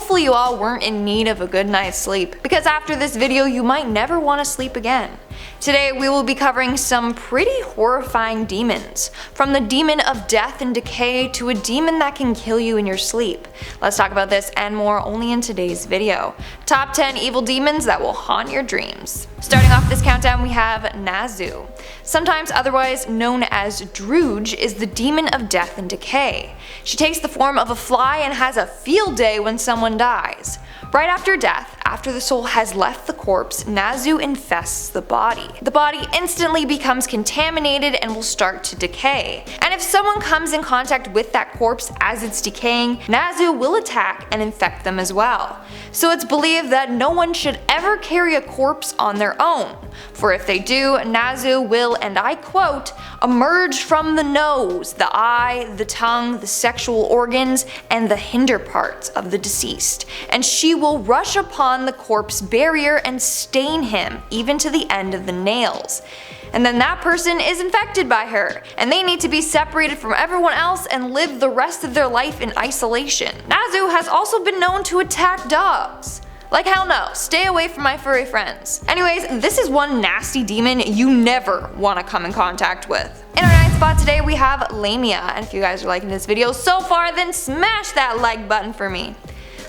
hopefully you all weren't in need of a good night's sleep, because after this video you might never want to sleep again. Today we will be covering some pretty horrifying demons, from the demon of death and decay to a demon that can kill you in your sleep. Let's talk about this and more only in today's video. Top 10 evil demons that will haunt your dreams. Starting off this countdown we have Nasu. Sometimes otherwise known as Druge, is the demon of death and decay. She takes the form of a fly and has a field day when someone dies. Right after death, after the soul has left the corpse, Nasu infests the body. The body instantly becomes contaminated and will start to decay. And if someone comes in contact with that corpse as it's decaying, Nasu will attack and infect them as well. So it's believed that no one should ever carry a corpse on their own, for if they do, Nasu will, and I quote, emerge from the nose, the eye, the tongue, the sexual organs, and the hinder parts of the deceased, and she will rush upon the corpse barrier and stain him, even to the end of the nails. And then that person is infected by her, and they need to be separated from everyone else and live the rest of their life in isolation. Nasu has also been known to attack dogs. Like hell no, stay away from my furry friends. Anyways, this is one nasty demon you never want to come in contact with. In our ninth spot today we have Lamia, and if you guys are liking this video so far then smash that like button for me.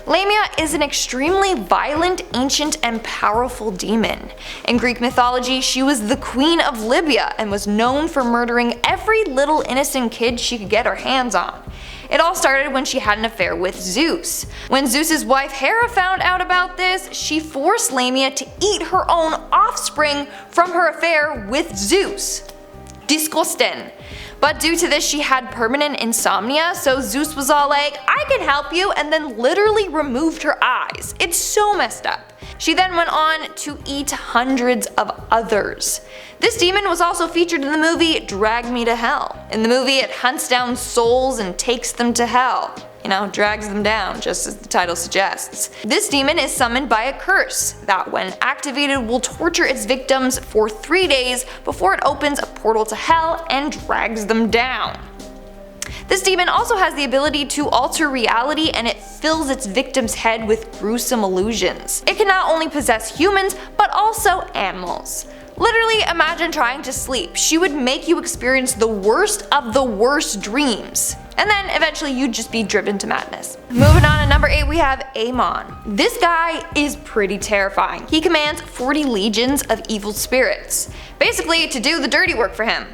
Lamia is an extremely violent, ancient, and powerful demon. In Greek mythology, she was the queen of Libya and was known for murdering every little innocent kid she could get her hands on. It all started when she had an affair with Zeus. When Zeus's wife Hera found out about this, she forced Lamia to eat her own offspring from her affair with Zeus. Disgusting. But due to this she had permanent insomnia, so Zeus was all like, I can help you, and then literally removed her eyes. It's so messed up. She then went on to eat hundreds of others. This demon was also featured in the movie Drag Me to Hell. In the movie it hunts down souls and takes them to hell. You know, drags them down, just as the title suggests. This demon is summoned by a curse that, when activated, will torture its victims for 3 days before it opens a portal to hell and drags them down. This demon also has the ability to alter reality, and it fills its victim's head with gruesome illusions. It can not only possess humans, but also animals. Literally imagine trying to sleep. She would make you experience the worst of the worst dreams. And then eventually you'd just be driven to madness. Moving on to number 8 we have Aamon. This guy is pretty terrifying. He commands 40 legions of evil spirits, basically to do the dirty work for him.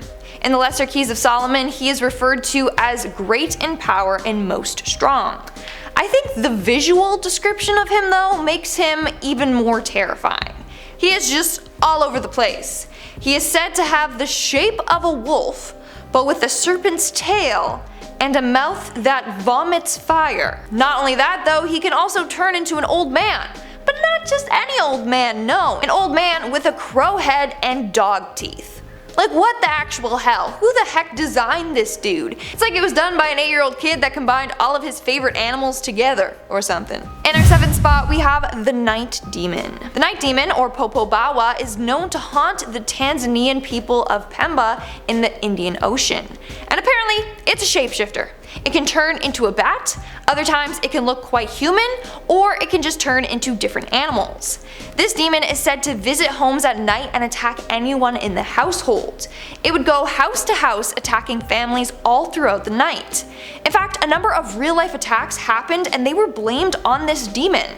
In the Lesser Keys of Solomon, he is referred to as great in power and most strong. I think the visual description of him though makes him even more terrifying. He is just all over the place. He is said to have the shape of a wolf, but with a serpent's tail and a mouth that vomits fire. Not only that though, he can also turn into an old man. But not just any old man, no. An old man with a crow head and dog teeth. Like what the actual hell? Who the heck designed this dude? It's like it was done by an 8-year-old kid that combined all of his favorite animals together or something. In our 7th spot we have the Night Demon. The Night Demon, or Popo Bawa, is known to haunt the Tanzanian people of Pemba in the Indian Ocean. And apparently it's a shapeshifter. It can turn into a bat, other times it can look quite human, or it can just turn into different animals. This demon is said to visit homes at night and attack anyone in the household. It would go house to house attacking families all throughout the night. In fact, a number of real-life attacks happened and they were blamed on this demon.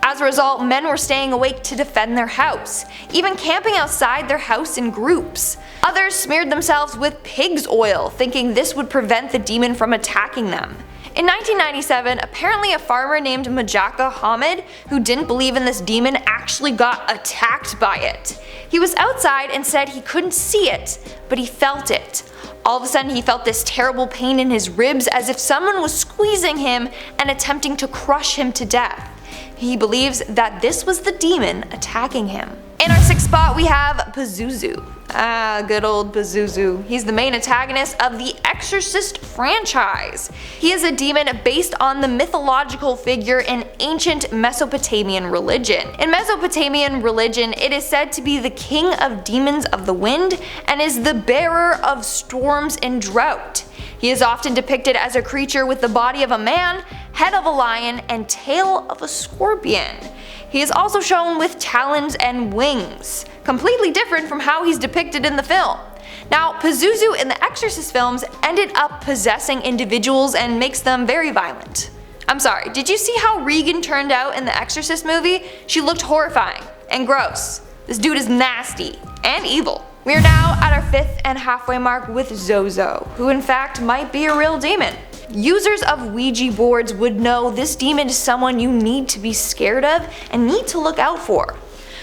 As a result, men were staying awake to defend their house, even camping outside their house in groups. Others smeared themselves with pig's oil, thinking this would prevent the demon from attacking them. In 1997, apparently a farmer named Majaka Hamid, who didn't believe in this demon, actually got attacked by it. He was outside and said he couldn't see it, but he felt it. All of a sudden he felt this terrible pain in his ribs, as if someone was squeezing him and attempting to crush him to death. He believes that this was the demon attacking him. In our 6th spot we have Pazuzu. Good old Pazuzu. He's the main antagonist of the Exorcist franchise. He is a demon based on the mythological figure in ancient Mesopotamian religion. In Mesopotamian religion, it is said to be the king of demons of the wind and is the bearer of storms and drought. He is often depicted as a creature with the body of a man, head of a lion, and tail of a scorpion. He is also shown with talons and wings, completely different from how he's depicted in the film. Now, Pazuzu in the Exorcist films ended up possessing individuals and makes them very violent. I'm sorry, did you see how Regan turned out in the Exorcist movie? She looked horrifying and gross. This dude is nasty and evil. We are now at our 5th and halfway mark with Zozo, who in fact might be a real demon. Users of Ouija boards would know this demon is someone you need to be scared of and need to look out for.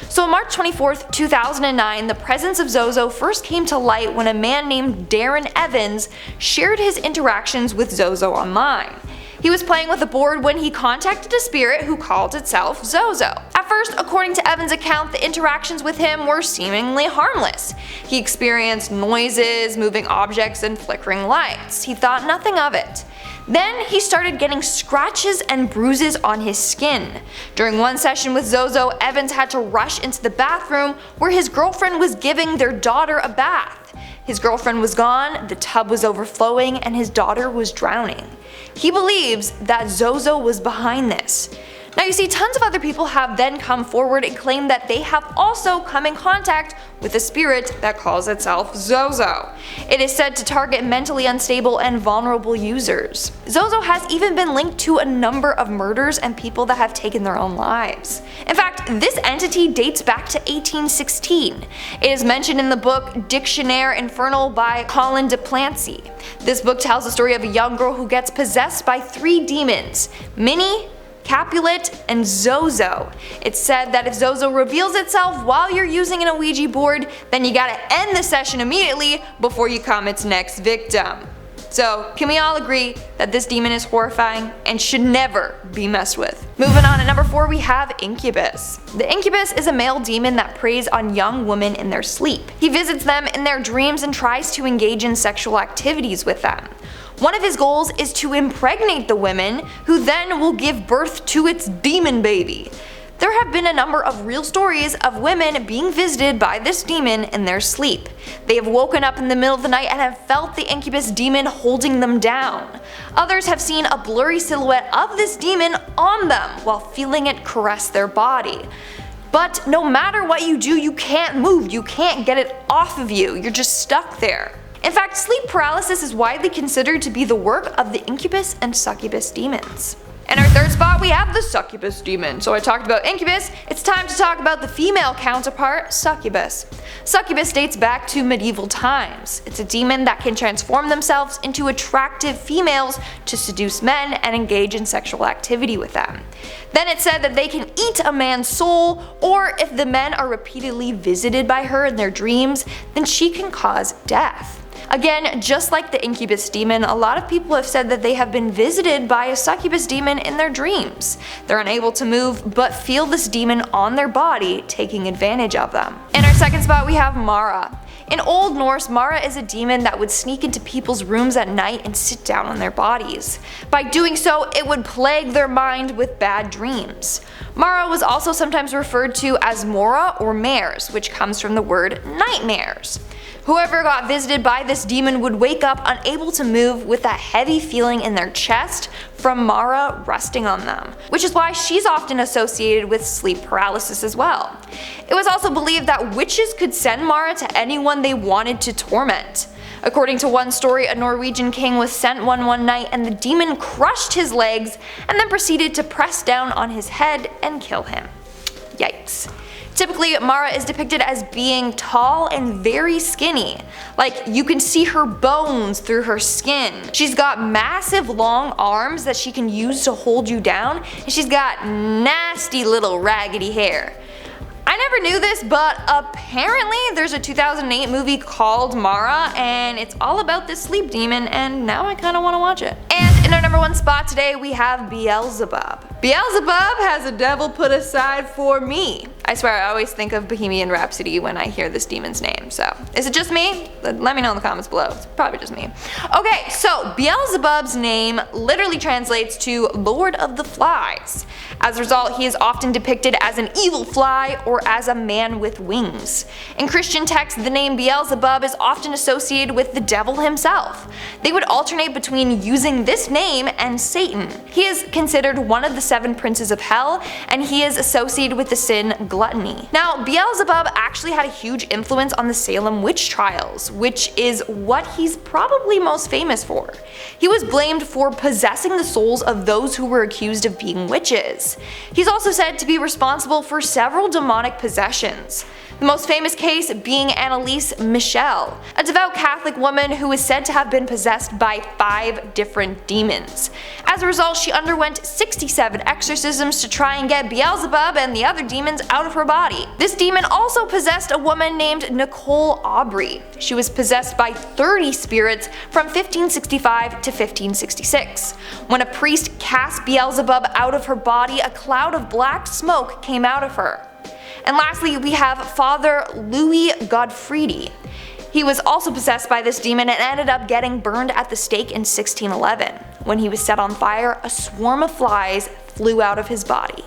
So on March 24th, 2009, the presence of Zozo first came to light when a man named Darren Evans shared his interactions with Zozo online. He was playing with a board when he contacted a spirit who called itself Zozo. At first, according to Evans' account, the interactions with him were seemingly harmless. He experienced noises, moving objects, and flickering lights. He thought nothing of it. Then he started getting scratches and bruises on his skin. During one session with Zozo, Evans had to rush into the bathroom where his girlfriend was giving their daughter a bath. His girlfriend was gone, the tub was overflowing, and his daughter was drowning. He believes that Zozo was behind this. Now you see, tons of other people have then come forward and claimed that they have also come in contact with a spirit that calls itself Zozo. It is said to target mentally unstable and vulnerable users. Zozo has even been linked to a number of murders and people that have taken their own lives. In fact, this entity dates back to 1816. It is mentioned in the book Dictionnaire Infernal by Colin de Plancy. This book tells the story of a young girl who gets possessed by 3 demons: Minnie, Capulet, and Zozo. It's said that if Zozo reveals itself while you're using an Ouija board, then you gotta end the session immediately before you become its next victim. So can we all agree that this demon is horrifying and should never be messed with? Moving on, at number 4 we have Incubus. The Incubus is a male demon that preys on young women in their sleep. He visits them in their dreams and tries to engage in sexual activities with them. One of his goals is to impregnate the women, who then will give birth to its demon baby. There have been a number of real stories of women being visited by this demon in their sleep. They have woken up in the middle of the night and have felt the Incubus demon holding them down. Others have seen a blurry silhouette of this demon on them while feeling it caress their body. But no matter what you do, you can't move, you can't get it off of you, you're just stuck there. In fact, sleep paralysis is widely considered to be the work of the Incubus and Succubus demons. In our 3rd spot we have the Succubus demon. So I talked about Incubus, it's time to talk about the female counterpart, Succubus. Succubus dates back to medieval times. It's a demon that can transform themselves into attractive females to seduce men and engage in sexual activity with them. Then it's said that they can eat a man's soul, or if the men are repeatedly visited by her in their dreams, then she can cause death. Again, just like the Incubus demon, a lot of people have said that they have been visited by a Succubus demon in their dreams. They're unable to move, but feel this demon on their body, taking advantage of them. In our 2nd spot we have Mara. In Old Norse, Mara is a demon that would sneak into people's rooms at night and sit down on their bodies. By doing so, it would plague their mind with bad dreams. Mara was also sometimes referred to as Mora or mares, which comes from the word nightmares. Whoever got visited by this demon would wake up unable to move with that heavy feeling in their chest from Mara resting on them, which is why she's often associated with sleep paralysis as well. It was also believed that witches could send Mara to anyone they wanted to torment. According to one story, a Norwegian king was sent one night and the demon crushed his legs and then proceeded to press down on his head and kill him. Yikes. Typically, Mara is depicted as being tall and very skinny. Like, you can see her bones through her skin. She's got massive long arms that she can use to hold you down, and she's got nasty little raggedy hair. I never knew this, but apparently there's a 2008 movie called Mara, and it's all about this sleep demon, and now I kinda wanna watch it. And in our number 1 spot today we have Beelzebub. Beelzebub has a devil put aside for me. I swear I always think of Bohemian Rhapsody when I hear this demon's name, so is it just me? Let me know in the comments below, it's probably just me. Okay, so Beelzebub's name literally translates to Lord of the Flies. As a result, he is often depicted as an evil fly or as a man with wings. In Christian texts, the name Beelzebub is often associated with the devil himself. They would alternate between using this name and Satan. He is considered one of the 7 princes of hell, and he is associated with the sin gluttony. Now, Beelzebub actually had a huge influence on the Salem witch trials, which is what he's probably most famous for. He was blamed for possessing the souls of those who were accused of being witches. He's also said to be responsible for several demonic possessions. The most famous case being Annalise Michel, a devout Catholic woman who is said to have been possessed by 5 different demons. As a result, she underwent 67 exorcisms to try and get Beelzebub and the other demons out of her body. This demon also possessed a woman named Nicole Aubry. She was possessed by 30 spirits from 1565 to 1566. When a priest cast Beelzebub out of her body, a cloud of black smoke came out of her. And lastly, we have Father Louis Godfredi. He was also possessed by this demon and ended up getting burned at the stake in 1611. When he was set on fire, a swarm of flies flew out of his body.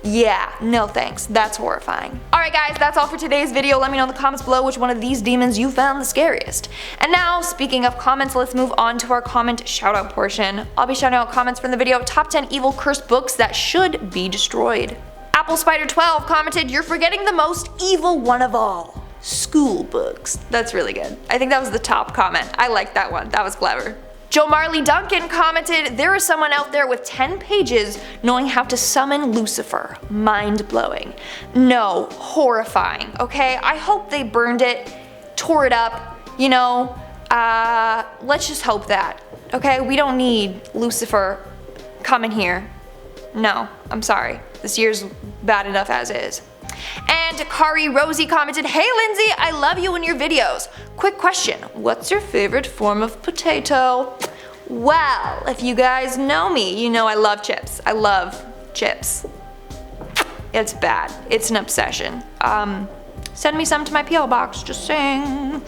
Yeah, no thanks, that's horrifying. Alright guys, that's all for today's video. Let me know in the comments below which one of these demons you found the scariest. And now, speaking of comments, let's move on to our comment shoutout portion. I'll be shouting out comments from the video top 10 evil cursed books that should be destroyed. Apple Spider 12 commented, "You're forgetting the most evil one of all. School books." That's really good. I think that was the top comment. I liked that one. That was clever. Joe Marley Duncan commented, "There is someone out there with 10 pages knowing how to summon Lucifer. Mind blowing." No, horrifying, okay? I hope they burned it, tore it up, you know, let's just hope that, okay? We don't need Lucifer coming here. No, I'm sorry. This year's bad enough as is. And Kari Rosie commented, "Hey Lindsay, I love you in your videos. Quick question, what's your favorite form of potato?" Well, if you guys know me, you know I love chips. I love chips. It's bad. It's an obsession. Send me some to my PO box, just saying.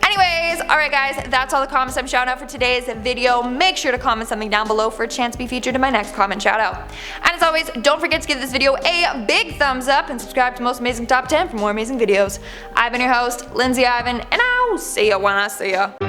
Anyways, alright guys, that's all the comments I'm shouting out for today's video. Make sure to comment something down below for a chance to be featured in my next comment shout out. And as always, don't forget to give this video a big thumbs up and subscribe to Most Amazing Top 10 for more amazing videos. I've been your host, Lindsay Ivan, and I'll see ya when I see ya.